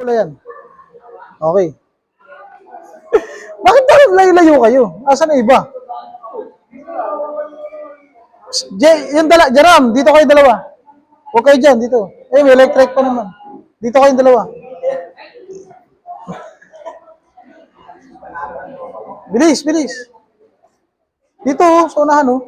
Wala yan. Okay. Bakit parang layo-layo kayo? Asan na iba? Jaram, dito kayo dalawa. Huwag kayo dyan, dito. May electric pa naman. Dito kayong dalawa. Bilis, bilis. Dito, sa unahan, oh.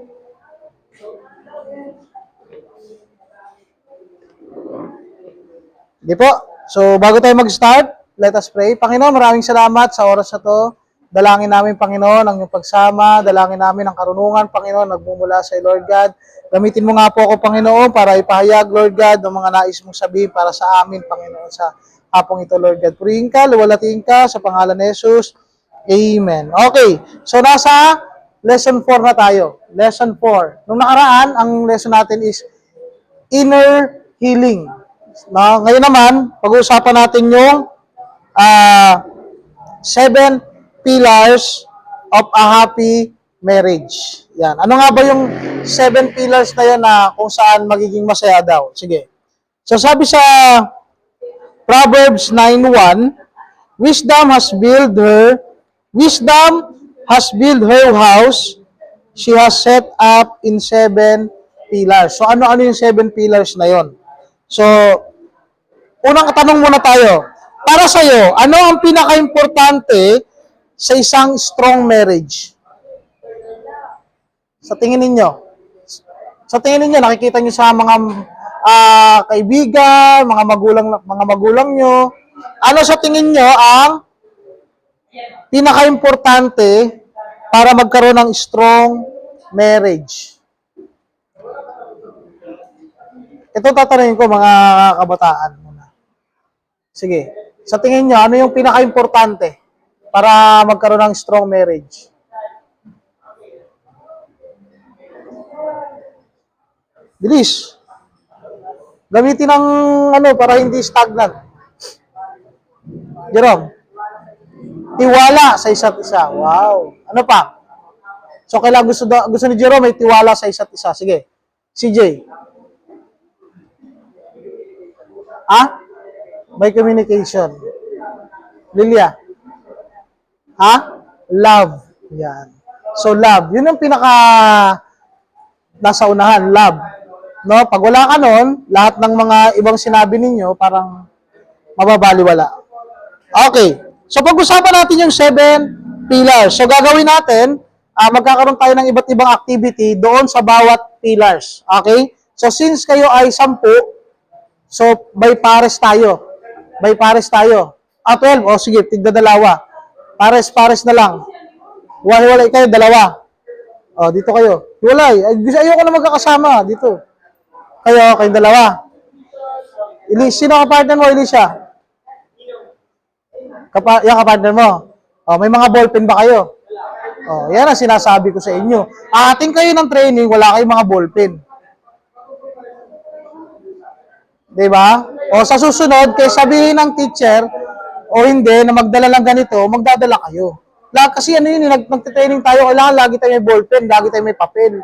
Hindi po. So, bago tayo mag-start, let us pray. Panginoon, maraming salamat sa oras na to. Dalangin namin, Panginoon, ang iyong pagsama. Dalangin namin ang karunungan, Panginoon, nagmumula sa Lord God. Gamitin mo nga po ako, Panginoon, para ipahayag, Lord God, ang mga nais mong sabihin para sa amin, Panginoon, sa hapong ito, Lord God. Purihin ka, luwalatiin ka, sa pangalan ni Jesus. Amen. Okay. So, nasa lesson 4 na tayo. Lesson 4. Nung nakaraan, ang lesson natin is inner healing. Ngayon naman, pag-uusapan natin yung 7 pillars of a happy marriage. Yan. Ano nga ba yung 7 pillars na yan na kung saan magiging masaya daw? Sige. So sabi sa Proverbs 9:1, wisdom has built her house, she has set up in 7 pillars. So ano-ano yung 7 pillars na yon? So, unang tanong muna tayo. Para sa'yo, ano ang pinaka-importante sa isang strong marriage? Sa tingin ninyo? Nakikita niyo sa mga kaibigan, mga magulang nyo. Ano sa tingin niyo ang pinaka-importante para magkaroon ng strong marriage? Ito tatanungin ko mga kabataan muna. Sige. Sa tingin nyo, ano yung pinaka-importante para magkaroon ng strong marriage? Bilis. Gamitin ng para hindi stagnant. Jerome. Tiwala sa isa't isa. Wow. Ano pa? So, kailangan gusto ni Jerome may tiwala sa isa't isa. Sige. CJ. By communication. Lilia. Love. Yan. So, love. Yun yung nasa unahan. Love. No? Pag wala ka nun, lahat ng mga ibang sinabi ninyo, parang mababaliwala. Okay. So, pag-usapan natin yung 7 pillars. So, gagawin natin, magkakaroon tayo ng iba't ibang activity doon sa bawat pillars. Okay? So, since kayo ay 10, so, by pares tayo. 12. O, sige, tigda-dalawa. Pares na lang. Hiwalay kayo, dalawa. O, dito kayo. Hiwalay. Ayoko na magkakasama. Dito. Kayong dalawa. Sino ka-partner mo, Elisha? Yan ka-partner mo. O, may mga ballpen ba kayo? O, yan ang sinasabi ko sa inyo. Ating kayo ng training, wala kayong mga ballpen. Diba? O sa susunod, kaya sabihin ng teacher, o hindi, na magdala lang ganito, magdadala kayo. Kasi nagtitraining tayo, kailangan lagi tayo may ballpen, lagi tayo may papel.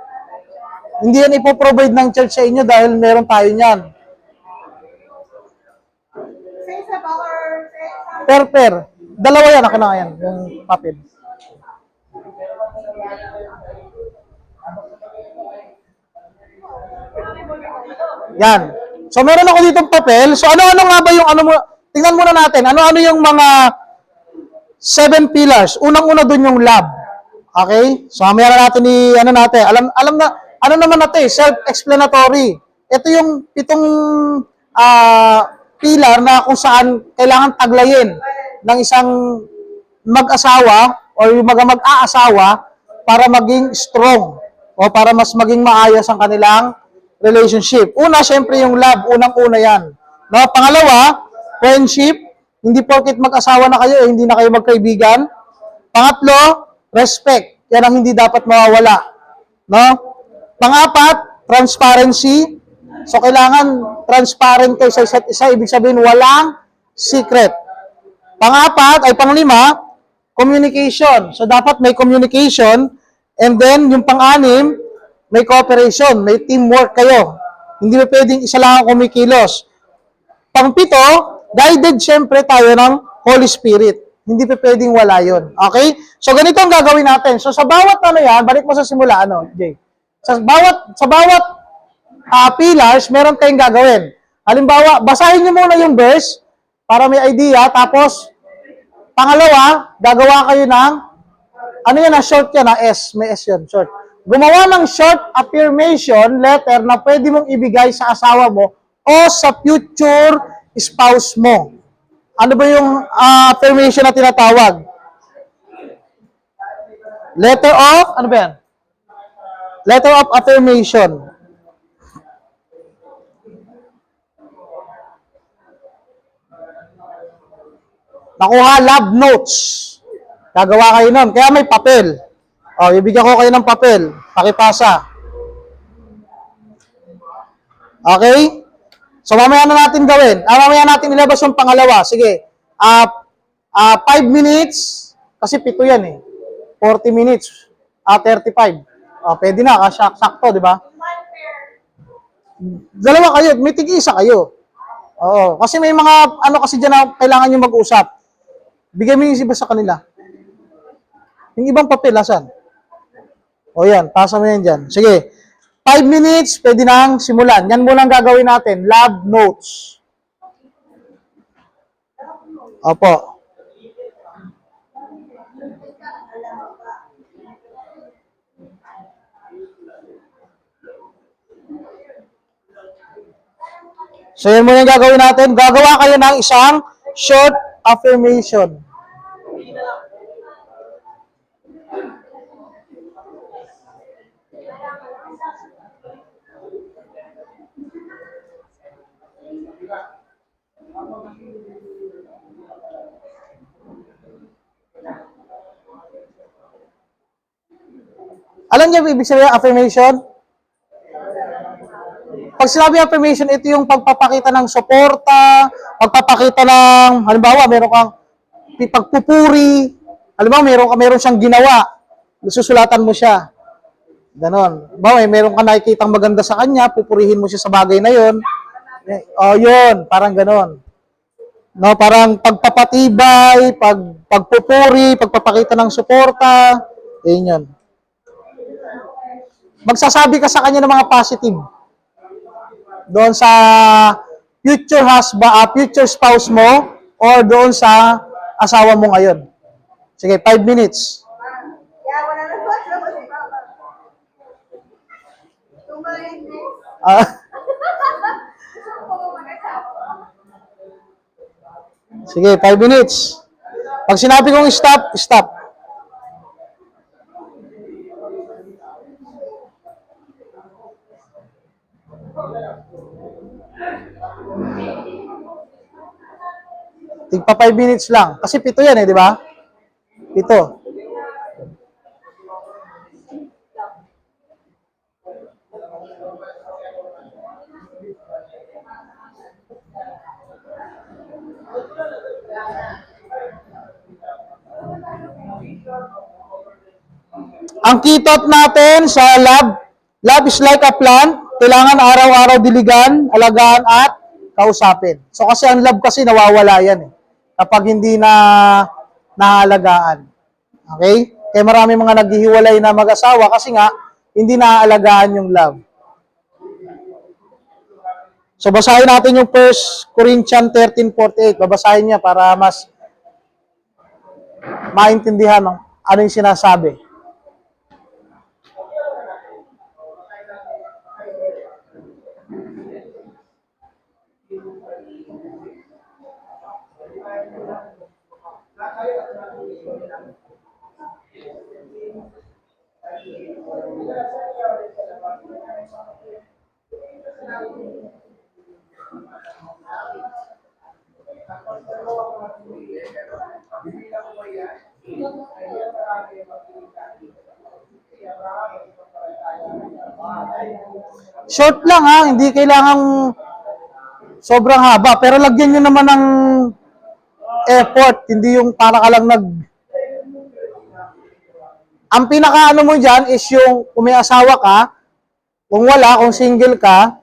Hindi yan ipoprovide ng church sa inyo dahil meron tayo niyan. Per. Dalawa yan, ako na yan, yung papel. Yan. So, meron ako ditong papel. So, ano-ano nga ba yung tingnan muna natin. Ano-ano yung mga 7 pillars. Unang-una dun yung love. Okay? So, meron natin alam na, ano naman natin, self-explanatory. Ito yung 7 pillar na kung saan kailangan taglayin ng isang mag-asawa o yung mag-aasawa para maging strong o para mas maging maayos ang kanilang relationship. Una, syempre yung love. Unang-una yan. No? Pangalawa, friendship. Hindi porket mag-asawa na kayo, hindi na kayo magkaibigan. Pangatlo, respect. Yan ang hindi dapat mawawala. No? Pang-apat, transparency. So, kailangan transparent kayo sa isa't isa. Ibig sabihin, walang secret. Panglima, communication. So, dapat may communication. And then, yung pang-anim, may cooperation, may teamwork kayo. Hindi mo pwedeng isa lang ang kumikilos. Pang-7, Guided syempre tayo ng Holy Spirit. Hindi pa pwedeng wala yun. Okay? So, ganito ang gagawin natin. So, sa bawat ano yan, balik mo sa simula, ano, Jay? Sa bawat pillars, meron tayong gagawin. Halimbawa, basahin niyo muna yung verse para may idea. Tapos, pangalawa, gagawa kayo ng, ano yan, short yan, S. May S yan, short. Gumawa ng short affirmation letter na pwede mong ibigay sa asawa mo o sa future spouse mo. Ano ba yung affirmation na tinatawag? Letter of, ano ba yan? Letter of affirmation. Nakuha, love notes. Gagawa kayo nun. Kaya may papel. O, bibigyan ko kayo ng papel. Pakipasa. Okay? So, mamaya na natin gawin. Mamaya natin ilabas yung pangalawa. Sige. 5 minutes. Kasi 7 yan eh. 40 minutes. 35. O, pwede na. Sakto, di ba? Dalawa kayo. May tig-isa kayo. Oo. Kasi may mga, ano kasi dyan na kailangan nyo mag-usap. Bigay mo yung iba sa kanila. Yung ibang papel, asan? O yan, pasa mo yan dyan. Sige. 5 minutes, pwede nang simulan. Yan muna ang gagawin natin. Love notes. Opo. So yan muna ang gagawin natin. Gagawa kayo ng isang short affirmation. Alam niyo ibig sabihin affirmation? Pag sinabi affirmation, ito yung pagpapakita ng suporta, pagpapakita ng, halimbawa, meron kang pagpupuri, halimbawa, meron siyang ginawa, susulatan mo siya. Ganon. Halimbawa, meron kang nakikitang maganda sa kanya, pupurihin mo siya sa bagay na yon. O, yun, parang ganon. No, parang pagpapatibay, pagpupuri, pagpapakita ng suporta, yun. Magsasabi ka sa kanya ng mga positive. Doon sa future husband, future spouse mo, or doon sa asawa mo ngayon. Sige, 5 minutes. Sige, 5 minutes. Pag sinabi kong stop, stop. Tigpa 5 minutes lang. Kasi 7 yan eh, di ba? 7. Ang kitot natin sa love is like a plant. Kailangan araw-araw diligan, alagaan at kausapin. So kasi ang love kasi nawawala yan eh. Kapag hindi na naalagaan. Okay? Kaya marami mga naghihiwalay na mag-asawa kasi nga hindi naaalagaan yung love. So basahin natin yung 1 Corinthians 13:48. Babasahin niya para mas maintindihan ano yung sinasabi. Short lang ha, hindi kailangang sobrang haba. Pero lagyan nyo naman ng effort, hindi yung para ka lang Ang pinaka-ano mo dyan is yung kung may asawa ka, kung wala, kung single ka,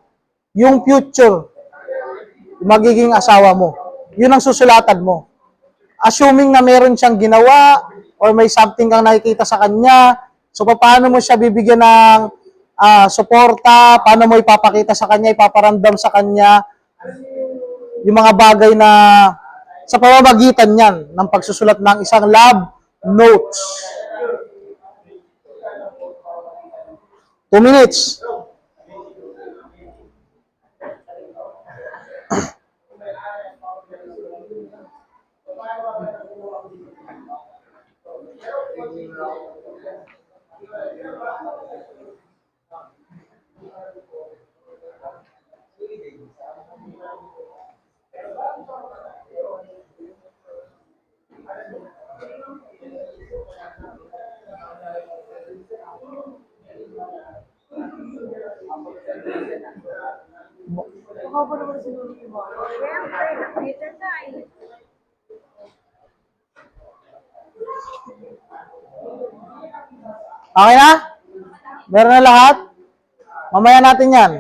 yung future, magiging asawa mo. Yun ang susulatan mo. Assuming na meron siyang ginawa or may something kang nakikita sa kanya, so paano mo siya bibigyan ng suporta, paano mo ipapakita sa kanya, ipaparamdam sa kanya yung mga bagay na sa pamamagitan niyan ng pagsusulat ng isang love notes. 2 minutes. Okay na? Meron na lahat? Mamaya natin yan.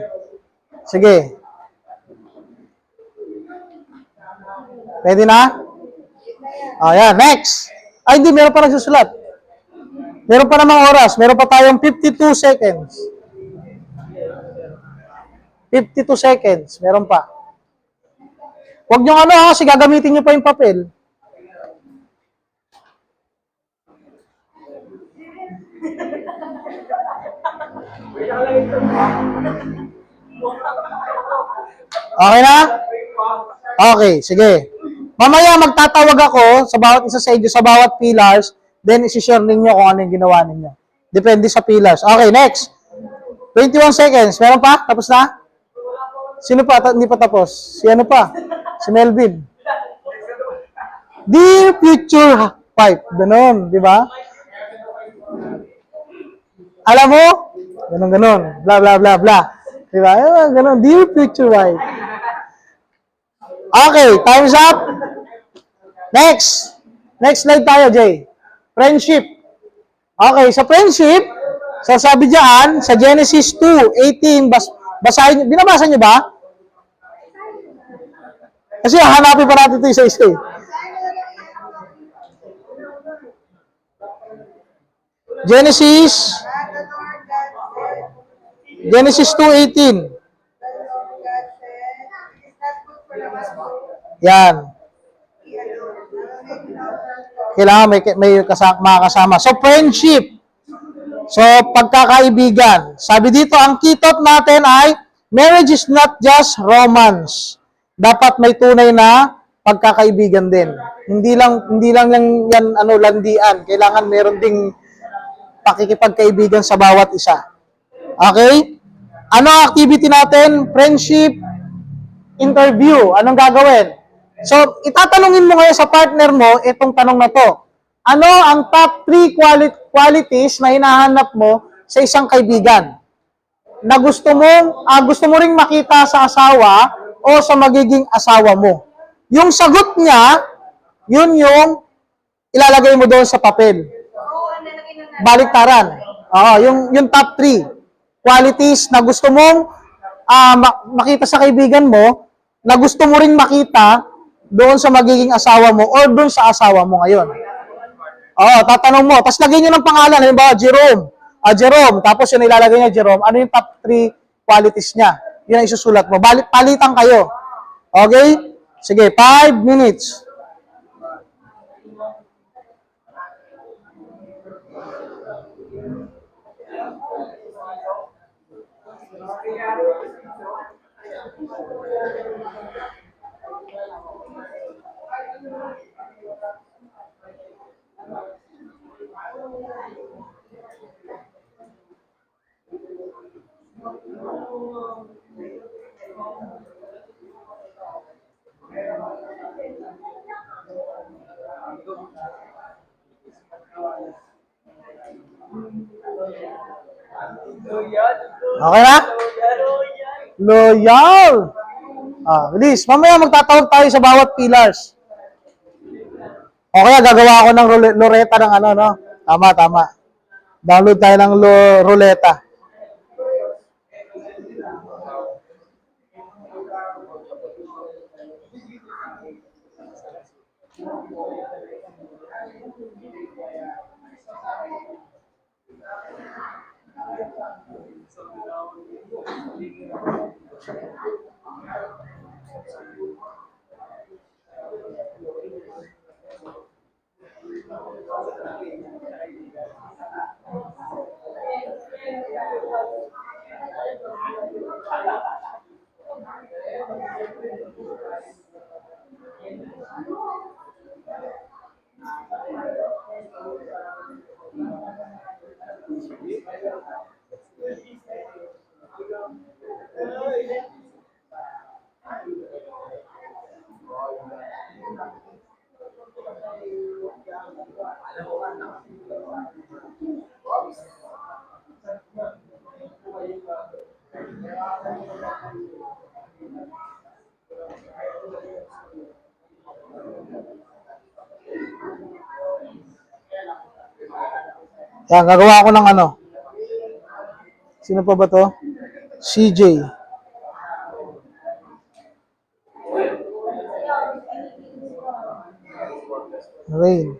Sige. Pwede na? Ayan, next. Ay, hindi, meron pa nagsusulat. Meron pa namang oras. Meron pa tayong 52 seconds. 52 seconds. Meron pa. Huwag nyo kasi gagamitin nyo pa yung papel. Okay na? Okay, sige. Mamaya magtatawag ako sa bawat isa sa inyo, sa bawat pillars, then isi-share ninyo kung ano yung ginawa ninyo. Depende sa pillars. Okay, next. 21 seconds. Meron pa? Tapos na? Sino pa? Hindi pa tapos. Si ano pa? Si Melvin. Dear future wife. Ganon, di ba? Alam mo? Ganon. Blah, blah, blah, blah. Di ba? Ganon. Dear future wife. Okay, time's up. Next. Next slide tayo, Jay. Friendship. Okay, sa friendship, so sabi diyan sa Genesis 2:18, basahin, binabasa niyo ba? Kasi hanapin pa natin ito isa-isa. Genesis 2:18. Yan. Kailangan may makakasama. So, friendship. So, pagkakaibigan. Sabi dito, ang kitot natin ay, marriage is not just romance. Dapat may tunay na pagkakaibigan din. Hindi lang yan landian. Kailangan meron ding pakikipagkaibigan sa bawat isa. Okay? Ano ang activity natin? Friendship interview. Anong gagawin? So, itatanungin mo ngayon sa partner mo itong tanong na to. Ano ang top 3 qualities na hinahanap mo sa isang kaibigan? Na gusto mo ring makita sa asawa o sa magiging asawa mo. Yung sagot niya, yun yung ilalagay mo doon sa papel. Baliktaran. Yung top 3 qualities na gusto mong makita sa kaibigan mo, na gusto mo ring makita doon sa magiging asawa mo or doon sa asawa mo ngayon. Tatanong mo. Tapos lagay niyo ng pangalan. Halimbawa, Jerome. Jerome. Tapos yun ilalagay niya, Jerome. Ano yung top 3 qualities niya? Yun ang isusulat mo. Palitan kayo. Okay? Sige, 5 minutes. Okay na? Loyal. Bilis. Mamaya magtatawag tayo sa bawat pillars. O kaya gagawa ako ng ruleta ng no? Tama. Download tayo ng ruleta. Yan, gagawa ko ng ano. Sino pa ba to? CJ. Rain.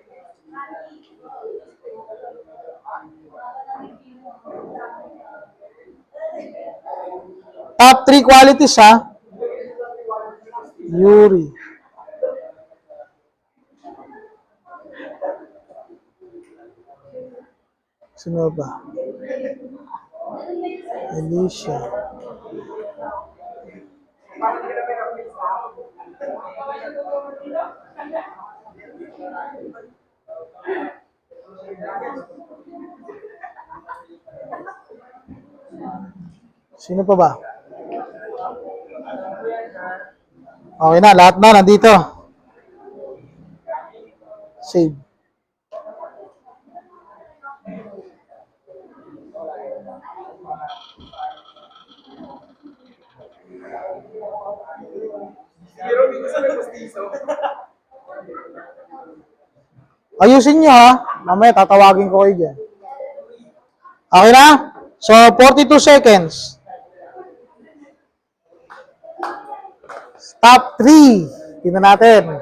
Top 3 qualities ha. Yuri. Sino ba? Alicia. Sino pa ba? Okay na, lahat na nandito. Save. Ayusin nyo ha. Mamaya tatawagin ko kayo dyan. Okay na? So, 42 seconds. Top 3. Tingnan natin.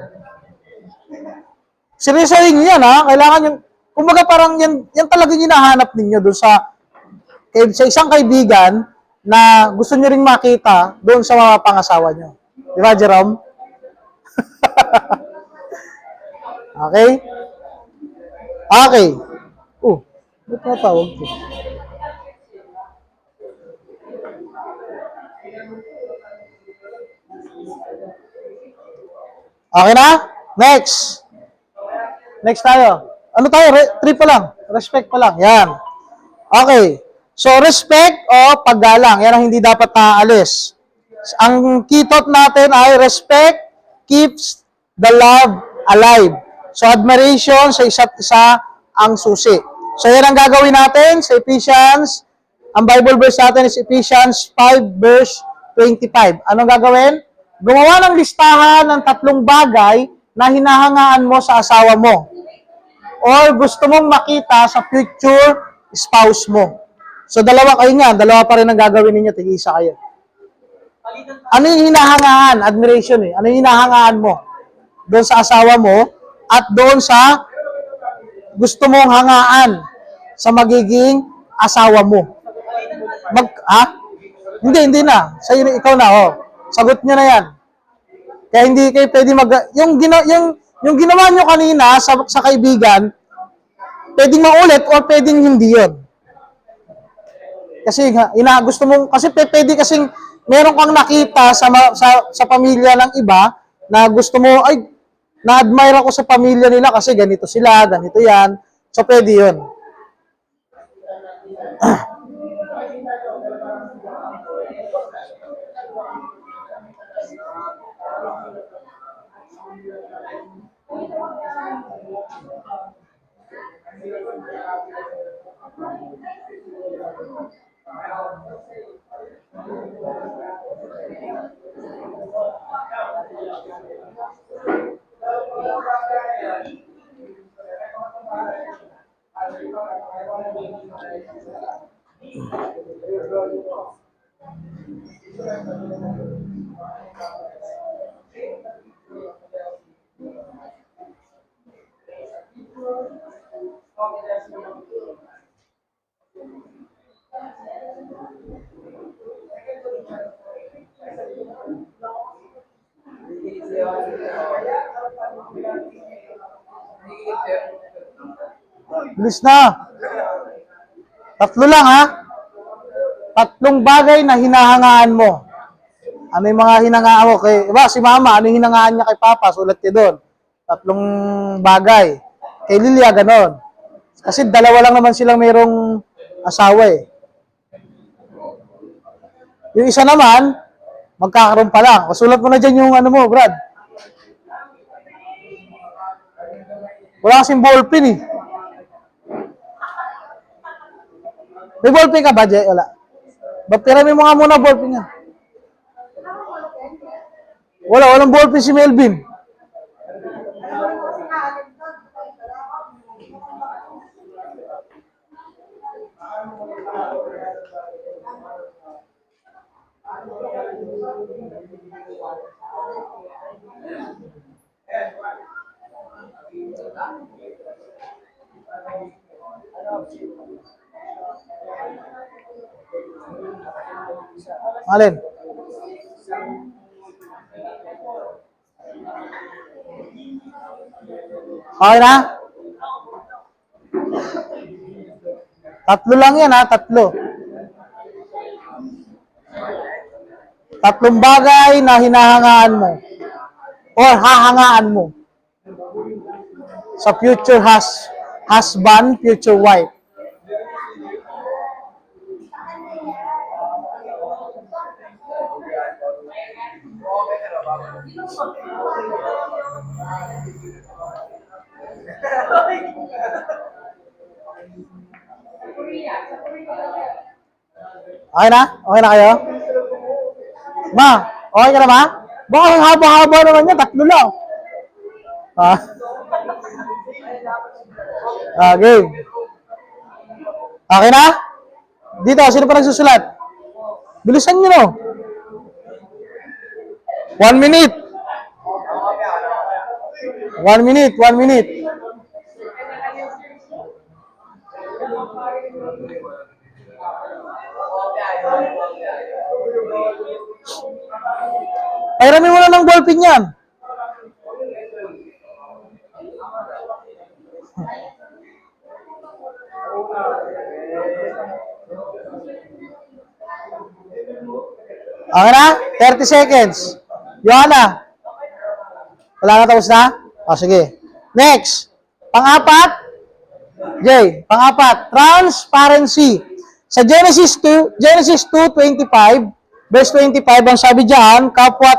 Seryosohin nyo yan ha. Kailangan yung, kumbaga parang yan talaga yung hinahanap ninyo doon sa isang kaibigan na gusto nyo ring makita doon sa mga pangasawa nyo. Di ba, Jerome? Okay? Okay. Ba't natawag ko? Okay na? Next. Next tayo. Ano tayo? 3 pa lang. Respect pa lang. Yan. Okay. So, respect o paggalang. Yan ang hindi dapat naaalis. Ang key thought natin ay respect keeps the love alive. So, admiration sa isa't isa ang susi. So, yan ang gagawin natin sa Ephesians. Ang Bible verse natin is Ephesians 5 verse 25. Anong gagawin? Gumawa ng listahan ng 3 bagay na hinahangaan mo sa asawa mo or gusto mong makita sa future spouse mo. So, dalawa kayo nga. Dalawa pa rin ang gagawin ninyo. Tig-isa kayo. Ano yung hinahangaan? Admiration eh. Ano yung hinahangaan mo? Doon sa asawa mo at doon sa gusto mong hangaan sa magiging asawa mo. Hindi na. Sa'yo, ikaw na, oh. Sagot nyo na yan. Kaya hindi kayo pwede yung ginawa nyo kanina sa kaibigan, pwedeng maulit or pwedeng hindi yun. Kasi gusto mong, kasi pwede kasing meron kang nakita sa pamilya ng iba na gusto mo, ay, na-admire ako sa pamilya nila kasi ganito sila, ganito yan. So, pwede yun. Bilis na. 3 lang ha. 3 bagay na hinahangaan mo. Ano yung mga hinahangaan mo? Iba, si mama, ano yung hinahangaan niya kay papa? Sulat niya doon. 3 bagay. Kay Lilia, ganon. Kasi 2 lang naman silang mayroong asawa eh. Yung isa naman, magkakaroon pa lang. Sulat mo na dyan yung ano mo, Brad. Wala kasing ballpen eh. May ballpen ka ba, Jay? Wala. Tiramin mo nga muna ballpen niya. Walang ballpen si Melvin. Alin? Okay na? 3 lang yan ha, 3. 3 bagay na hinahangaan mo or hahangaan mo sa future husband, future wife. Okay na? Okay na kayo? Ma, okay ka na ma? Baka ang haba-haba naman niya, 3 lang. Game. Okay na? Dito, sino pa nagsusulat? Bilisan nyo no. 1 minute. 1 minute, 1 minute. Pairamin mo na ng ballpen yan. Okay na? 30 seconds. Johanna. Wala na, tapos na? O, sige. Next. Pang-4. Jay, pang-4. Transparency. Sa Genesis 2:25, verse 25, ang sabi diyan, kapwa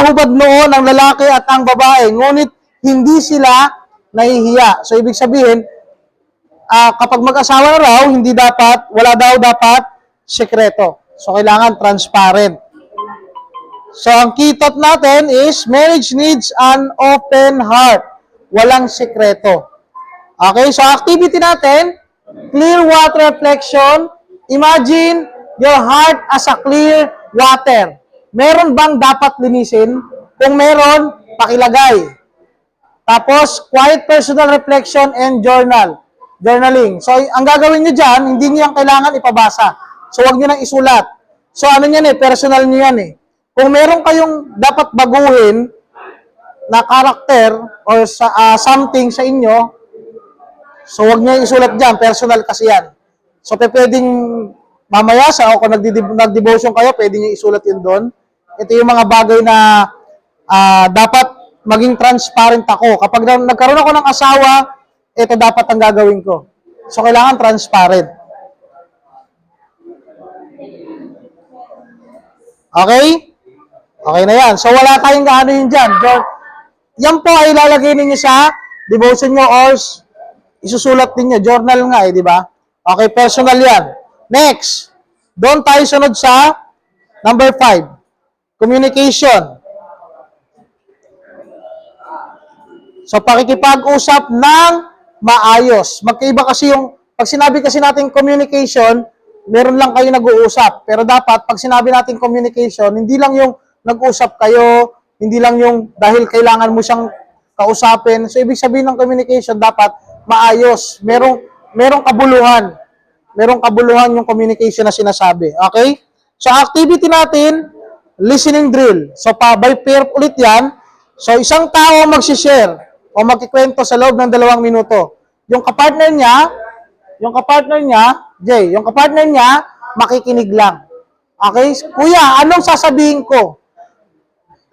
hubad noon ang lalaki at ang babae, ngunit hindi sila nahihiya. So, ibig sabihin, kapag mag-asawa na raw, wala daw dapat sekreto. So, kailangan transparent. So, ang key thought natin is, marriage needs an open heart. Walang sekreto. Okay, so activity natin, clear water reflection. Imagine your heart as a clear water. Meron bang dapat linisin? Kung meron, pakilagay. Tapos, quiet personal reflection and journaling. So, ang gagawin nyo dyan, hindi nyo yung kailangan ipabasa. So, huwag nyo nang isulat. So, ano yan personal nyo yan Kung meron kayong dapat baguhin na karakter or something sa inyo, so huwag nyo isulat dyan, personal kasi yan. So, pwedeng mamaya kung nag-devotion kayo, pwede nyo isulat yun doon. Ito yung mga bagay na dapat maging transparent ako. Kapag nagkaroon ako ng asawa, ito dapat ang gagawin ko. So, kailangan transparent. Okay? Okay na yan. So, wala tayong gaano yun dyan. Yan po ay ilalagay ninyo sa devotion nyo or isusulat ninyo. Journal nga di ba? Okay, personal yan. Next. Doon tayo sunod sa number 5. Communication. So, pakikipag-usap ng maayos. Magkaiba kasi pag sinabi kasi natin communication, meron lang kayo nag-uusap. Pero dapat, pag sinabi natin communication, hindi lang yung nag-usap kayo, hindi lang yung dahil kailangan mo siyang kausapin. So, ibig sabihin ng communication, dapat maayos. Merong kabuluhan. Merong kabuluhan yung communication na sinasabi. Okay? So, activity natin, listening drill. So, by pair ulit yan. So, isang tao ang mag-share o magkikwento sa loob ng 2 minuto. Yung kapartner niya, Jay, yung kapartner niya, makikinig lang. Okay? Kuya, anong sasabihin ko?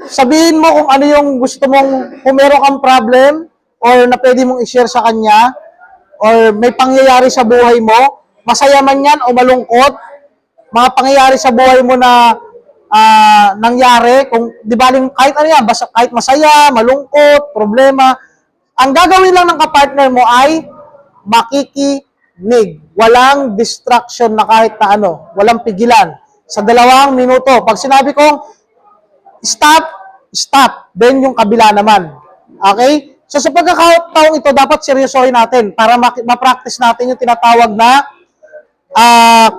Sabihin mo kung ano yung gusto mong, kung meron kang problem, or na pwede mong i-share sa kanya, or may pangyayari sa buhay mo, masaya man yan o malungkot, mga pangyayari sa buhay mo na nangyari, kung di baling kahit ano yan, basta kahit masaya, malungkot, problema, ang gagawin lang ng kapartner mo ay makikinig. Walang distraction na kahit na ano, walang pigilan. Sa 2 minuto, pag sinabi kong stop, stop, then yung kabila naman. Okay? So sa pagkakataong ito, dapat seryosohin natin para ma-practice natin yung tinatawag na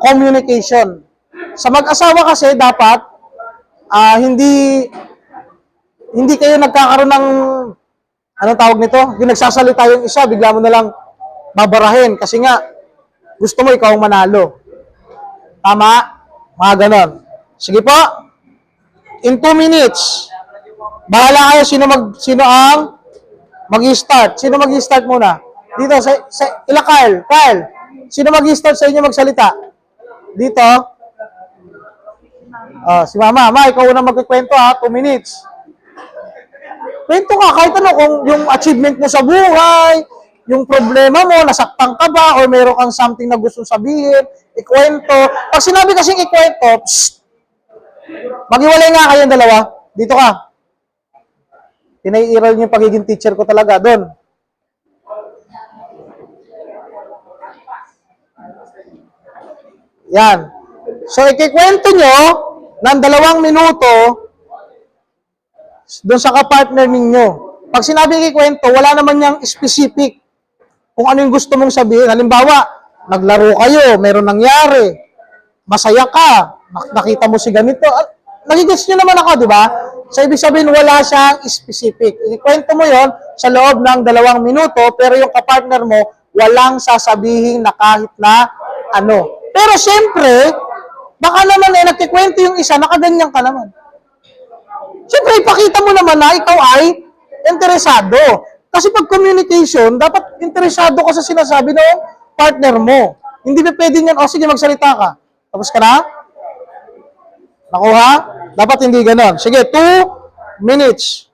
communication. Sa mag-asawa kasi dapat hindi kayo nagkakaroon ng anong tawag nito? Yung nagsasalita yung isa, bigla mo na lang babarahin kasi nga gusto mo ikaw ang manalo. Tama? Mga ganon. Sige po. In 2 minutes. Bahala kayo sino ang mag-start. Sino mag-start muna? Dito ila Kyle. Kyle. Sino mag-start sa inyo magsalita? Dito. Si Mama. Mama, ikaw unang magkikwento ha. 2 minutes. Kwento ka kahit ano kung yung achievement mo sa buhay, yung problema mo, nasaktan ka ba, or meron kang something na gusto sabihin, ikwento. Pag sinabi kasing ikwento, maghiwalay nga kayong dalawa. Dito ka. Pinaiiral niyo yung pagiging teacher ko talaga doon. Yan. So, ikikwento nyo ng 2 minuto doon sa kapartner ninyo. Pag sinabi ikikwento, wala naman niyang specific kung ano yung gusto mong sabihin. Halimbawa, naglaro kayo, meron nangyari, masaya ka, nakita mo si ganito. Nagigets nyo naman ako, di ba? So, ibig sabihin, wala siyang specific. Ikwento mo yon sa loob ng 2 minuto, pero yung kapartner mo, walang sasabihin na kahit na ano. Pero siyempre, baka naman nagkikwento yung isa, nakaganyan ka naman. Siyempre, ipakita mo naman na ikaw ay interesado. Kasi pag communication, dapat interesado ka sa sinasabi ng partner mo. Hindi na pwede niyan, sige, magsalita ka. Tapos ka na? Nakuha? Dapat hindi ganon. Sige, 2 minutes.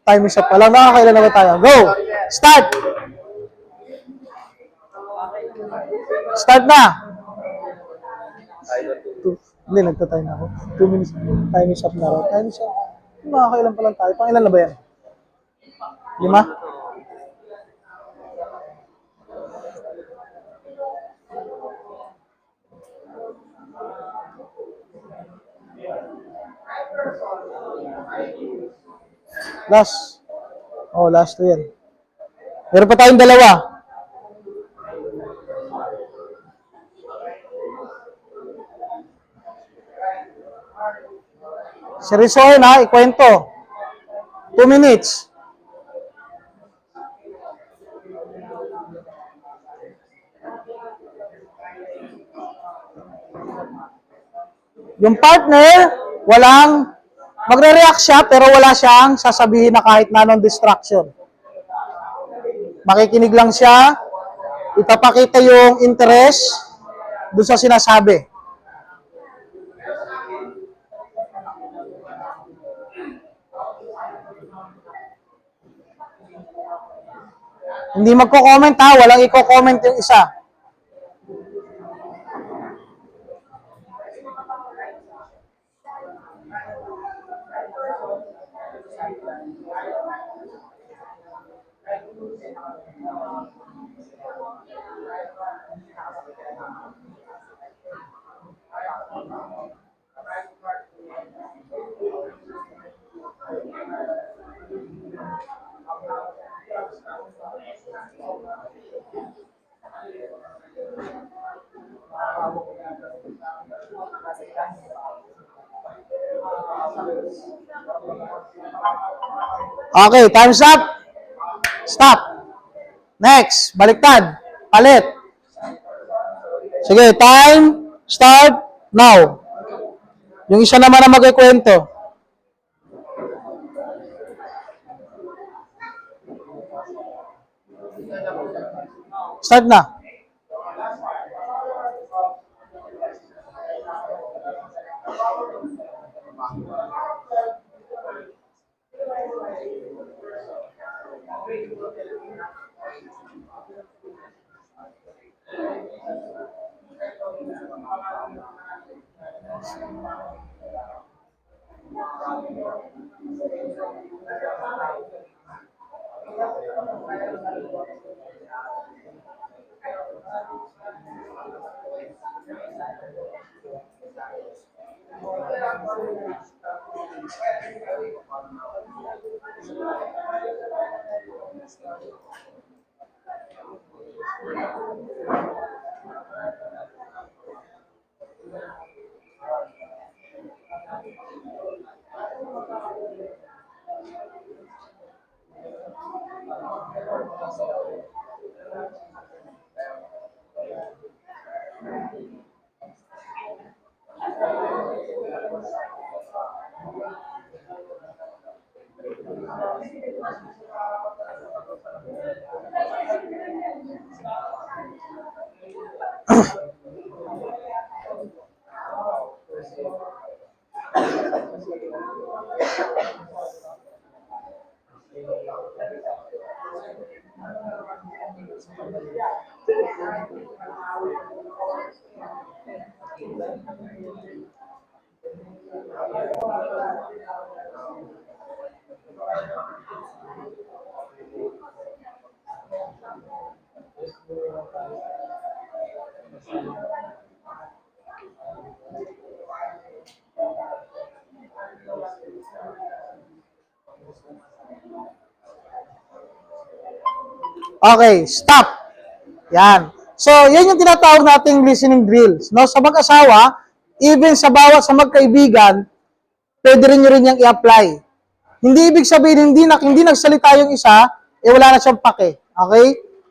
Time is up pa lang. Nakakailan na ba tayo? Go! Start! Start na! Hindi, nagtatime na ako. 2 minutes. Time is up na rin. Time is up. Nakakailan pa lang tayo. Pangilan na ba yan? 5? Last. Last 2 yan. Meron pa tayong 2. Seryosohin ha, ikwento. 2 minutes. Yung partner, magre-react siya, pero wala siyang sasabihin na kahit na anong distraction. Makikinig lang siya, ipapakita yung interest doon sa sinasabi. Hindi magko-comment ha, walang i-comment yung isa. Okay, time's up. Stop. Next, baliktad. Palit. Sige, time, start, now. Yung isa naman na magkikwento. Start na. Okay, stop. Yan. So, yan yung tinatawag nating listening drills. No? Sa mag-asawa, even sa bawat sa magkaibigan, pwede rin nyo rin yung i-apply. Hindi ibig sabihin, hindi nagsalita yung isa, wala na siyang pake. Okay?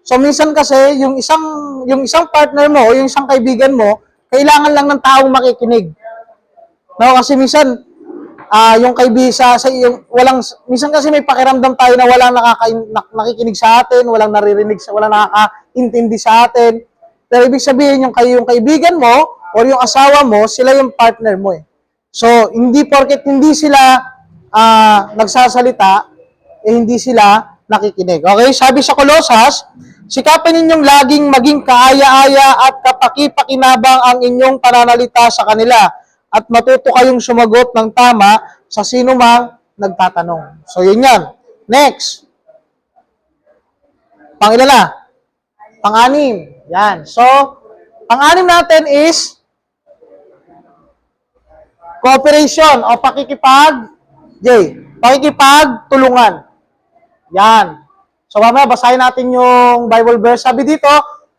So, minsan kasi, yung isang partner mo o yung isang kaibigan mo, kailangan lang ng taong makikinig. No? Kasi minsan, yung kaibisa sa yung walang minsan kasi may pakiramdam tayo na walang nakikinig sa atin, walang naririnig sa walang nakakaintindi sa atin. Pero ibig sabihin yung kaibigan mo o yung asawa mo, sila yung partner mo eh. So, hindi porket hindi sila nagsasalita, hindi sila nakikinig. Okay? Sabi sa Kolosas, sikapin ninyong laging maging kaaya-aya at kapaki-pakinabang ang inyong pananalita sa kanila at matuto kayong sumagot ng tama sa sino mang nagtatanong. So, yun yan. Next. Pang-ilan na? Pang-anim. Yan. So, pang-anim natin is cooperation o pakikipagtulungan. Yan. So, mamaya basahin natin yung Bible verse. Sabi dito,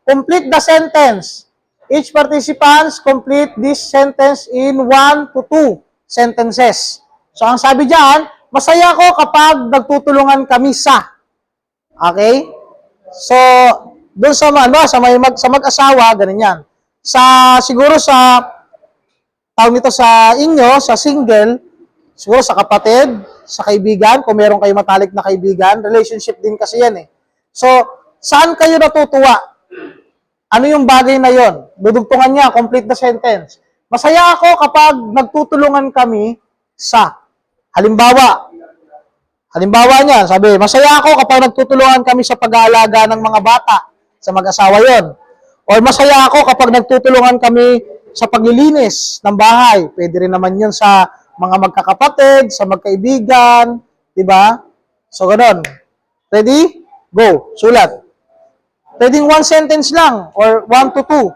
complete the sentence. Each participants complete this sentence in 1 to 2 sentences. So, ang sabi diyan, masaya ako kapag nagtutulungan kami sa. Okay? So, doon sa mag-asawa, ganun yan. Siguro sa tawag nito sa inyo, sa single, siguro sa kapatid, sa kaibigan, kung meron kayo matalik na kaibigan, relationship din kasi yan eh. So, saan kayo natutuwa? Ano yung bagay na yon? Dudugtungan niya, complete the sentence. Masaya ako kapag nagtutulungan kami sa. Halimbawa niya, sabi, masaya ako kapag nagtutulungan kami sa pag-aalaga ng mga bata, sa mag-asawa yon. Or masaya ako kapag nagtutulungan kami sa paglilinis ng bahay. Pwede rin naman yun sa mga magkakapatid, sa magkaibigan, di ba? So, ganun. Ready? Go. Sulat. Pwedeng one sentence lang or 1 to 2.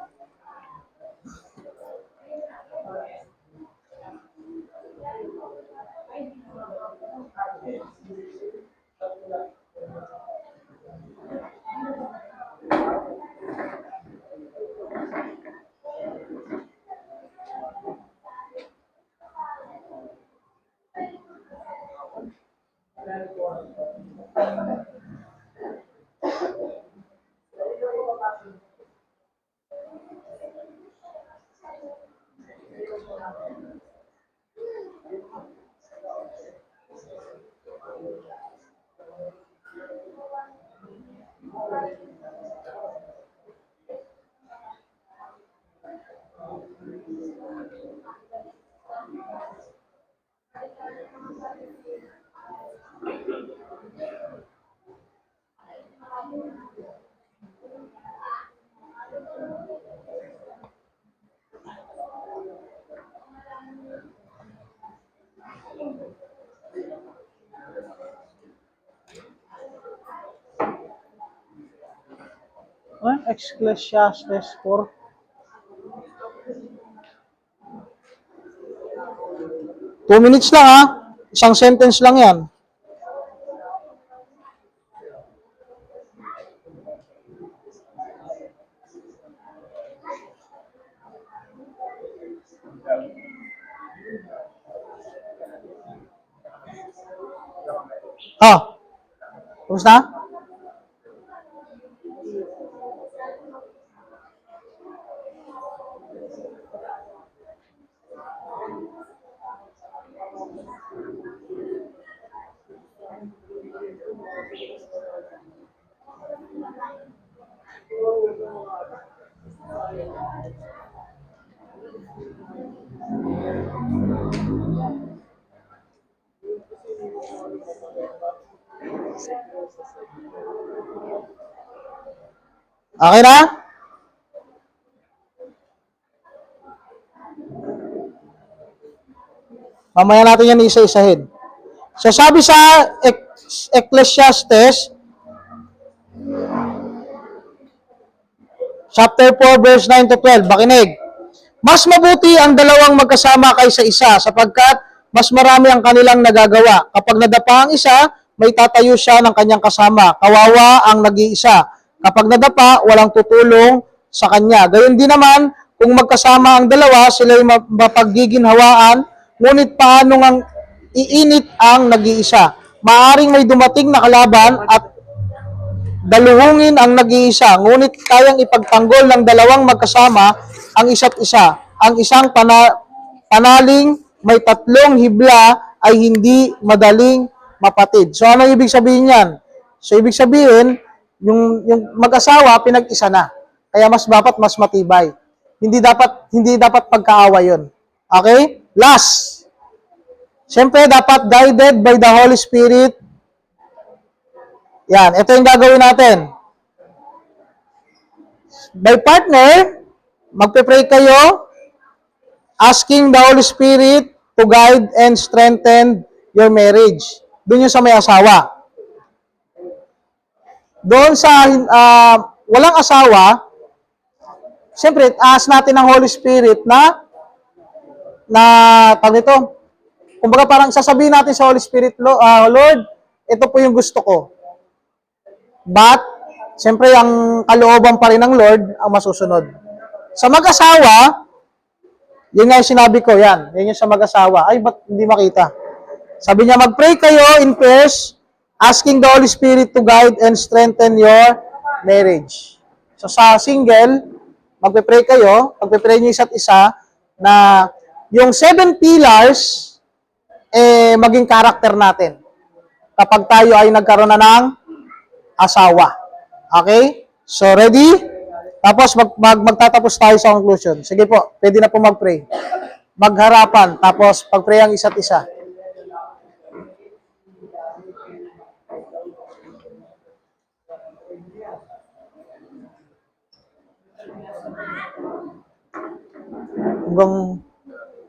Ecclesiastes 4. Two minutes lang ha. Isang sentence lang yan. Tapos na? Okay na? Mamaya natin yan isa-isahin. So sabi sa Ecclesiastes chapter 4 verse 9 to 12, makinig. Mas mabuti ang dalawang magkasama kaysa isa sapagkat mas marami ang kanilang nagagawa. Kapag nadapa ang isa, may tatayo siya ng kanyang kasama. Kawawa ang nag-iisa. Kapag nadapa, walang tutulong sa kanya. Gayon din naman, kung magkasama ang dalawa, sila'y mapaggiginhawaan, ngunit paano ngang iinit ang nag-iisa? Maaring may dumating na kalaban at daluhungin ang nag-iisa, ngunit kayang ipagtanggol ng dalawang magkasama ang isa't isa. Ang isang panaling may tatlong hibla ay hindi madaling mapatid. So ano ibig sabihin yan? So ibig sabihin, yung mag-asawa pinag-isa na. Kaya mas matibay. Hindi dapat pagkaawa 'yon. Okay? Last. Siyempre dapat guided by the Holy Spirit. Yan, ito yung gagawin natin. By partner, magpe-pray kayo asking the Holy Spirit to guide and strengthen your marriage. Doon yung sa may asawa. Doon sa walang asawa, siyempre, ask natin ng Holy Spirit na tawag ito, kumbaga parang sasabihin natin sa Holy Spirit, Lord, ito po yung gusto ko. But, siyempre, ang kalooban pa rin ng Lord ang masusunod. Sa mag-asawa, yun nga yung sinabi ko, yan. Yan yung sa mag-asawa. Ay, ba't hindi makita? Sabi niya, mag-pray kayo in pairs, asking the Holy Spirit to guide and strengthen your marriage. So, sa single, magpe-pray kayo, magpe-pray niyo isa't isa, na yung 7 pillars, maging character natin. Kapag tayo ay nagkaroon na ng asawa. Okay? So, ready? Tapos, magtatapos tayo sa conclusion. Sige po, pwede na po mag-pray. Magharapan, tapos pag-pray ang isa't isa.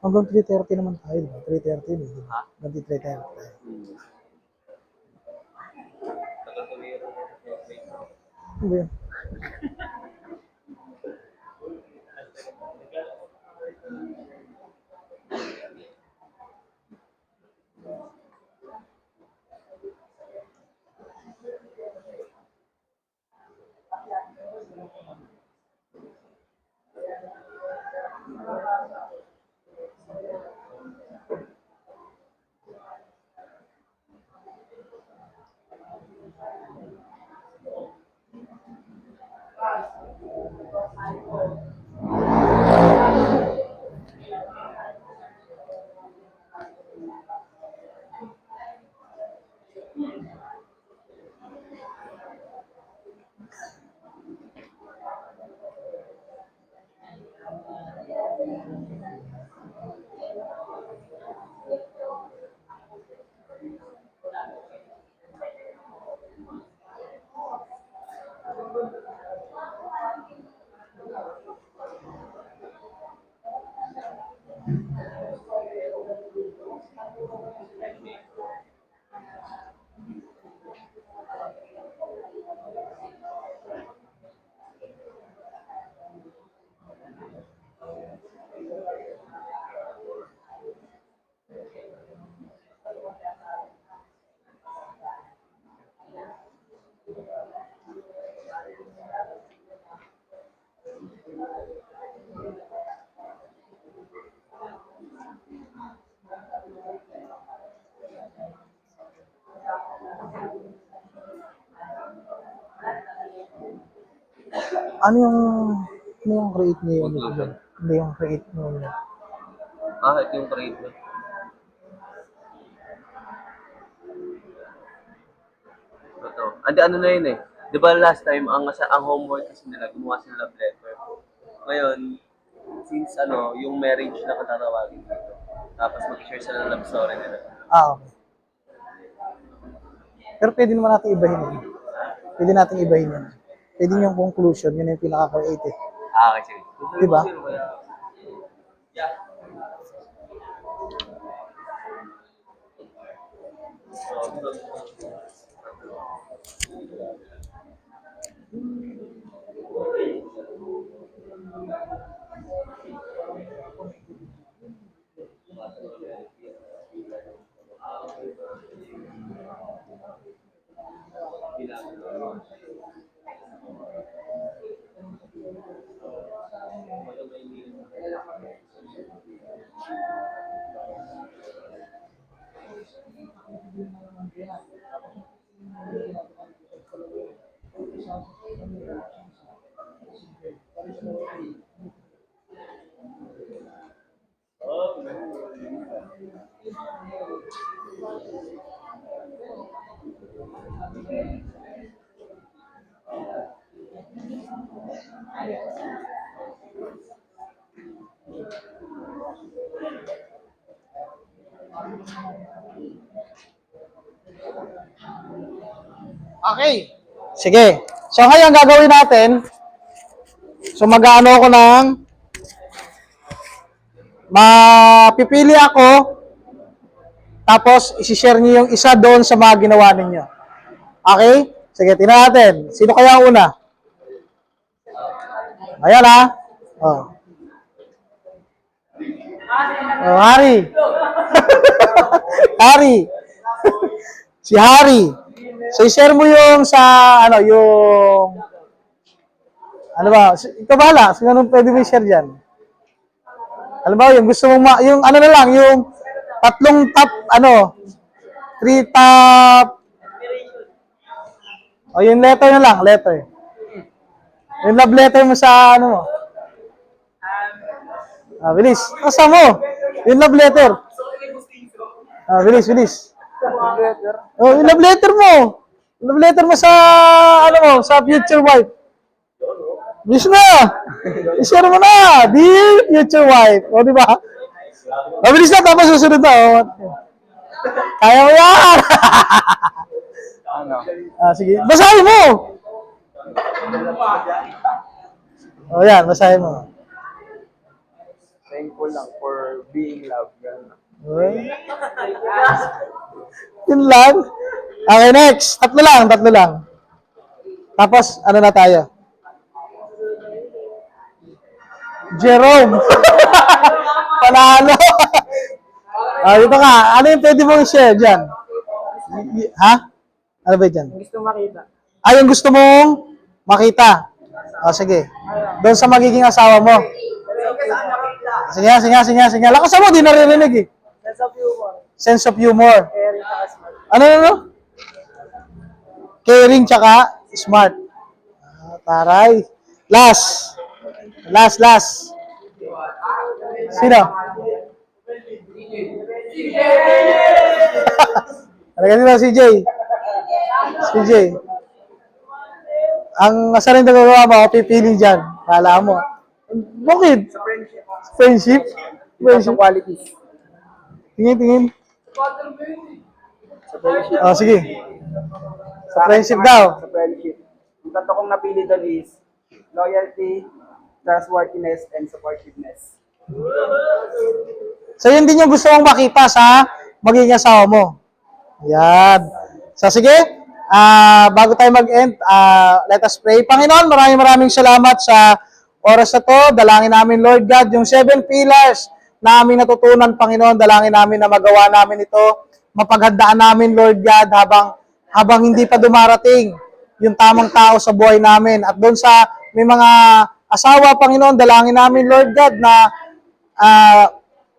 Hanggang 3:30 naman tayo. 3:30 eh. Hanggang 3:30 tayo. Ano yun? Ano yung, ano yung create niyo yun? Conclusion. Hindi yung create niyo yun. Ito yung trade mo. Ito. Andi ano na yun eh. Di ba last time, ang homework kasi nila, gumawa sila love letter. Ngayon, since yung marriage na katatawagin dito, tapos mag-share sila ng love story nila. Okay. Pero pwede naman natin ibahin yun. Pwede natin ibahin yun. Pwede yung conclusion, yun yung pinaka-creative. Okay, sige. Di ba? Okay. Sige. So ngayon gagawin natin, so mag-ano ako ng, mapipili ako, tapos isi-share niyo yung isa doon sa mga ginawa ninyo. Okay? Sige, tingnan natin. Sino kaya ang una? Ayan ha. Oh. Oh, Hari. Hari. Si Hari. So, i-share mo yung sa, yung, ba, ikaw bahala. Sino nung pwede mo i-share dyan? Alam mo, yung gusto mong, yung na lang, yung tatlong top, 3 top, o yung letter na lang, letter. Yung love letter mo sa, mo. Bilis. Asa mo? Yung love letter. Bilis, bilis. Oh, yung love letter mo. Love letter mo sa, sa future wife. Bilis na. I-share mo na. Dear future wife. O, di ba? Bilis na, tapos susunod na. Oh. Kaya mo yan. Sige. Basahin mo. O, yan. Basahin mo. Thankful lang for being loved. Yun lang. Okay, next. Tatlo lang. Tapos, ano na tayo? Jerome. Panalo. Dito ka. Ano yung pwede mong share dyan? Ha? Ano ba dyan? Gusto makita. Yung gusto mong makita. Sige. Doon sa magiging asawa mo. Sige. Lakasan mo, di naririnig eh. Sense of humor. Sense of humor. Caring sa smart. Ano? Caring tsaka smart. Taray. Last. Sino? Ano si CJ? CJ. Ang asa rin nagagawa mo, pipili dyan. Kala mo. Bakit? Sa friendship. Friendship? Sa qualities. Tingin. Sa friendship. Sige. Sa friendship daw. Sa friendship. Ang tatlo kong napili doon is loyalty, trustworthiness, and supportiveness. So, yun din yung gusto mong makita sa magiging asawa mo. Yan. So, sige. Bago tayo mag-end, let us pray. Panginoon, maraming salamat sa oras na to. Dalangin namin, Lord God, yung 7 pillars na aming natutunan, Panginoon. Dalangin namin na magawa namin ito. Mapaghandaan namin, Lord God, habang hindi pa dumarating yung tamang tao sa buhay namin. At doon sa may mga asawa, Panginoon, dalangin namin, Lord God, na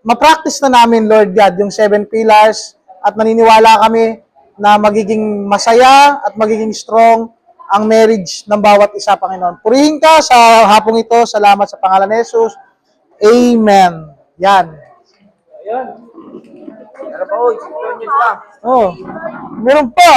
ma-practice na namin, Lord God, yung 7 pillars at naniniwala kami na magiging masaya at magiging strong ang marriage ng bawat isa, Panginoon. Purihin ka sa hapong ito. Salamat sa pangalan ni Jesus. Amen. Yan. Meron pa, uy. Meron yun pa. Oh, meron pa.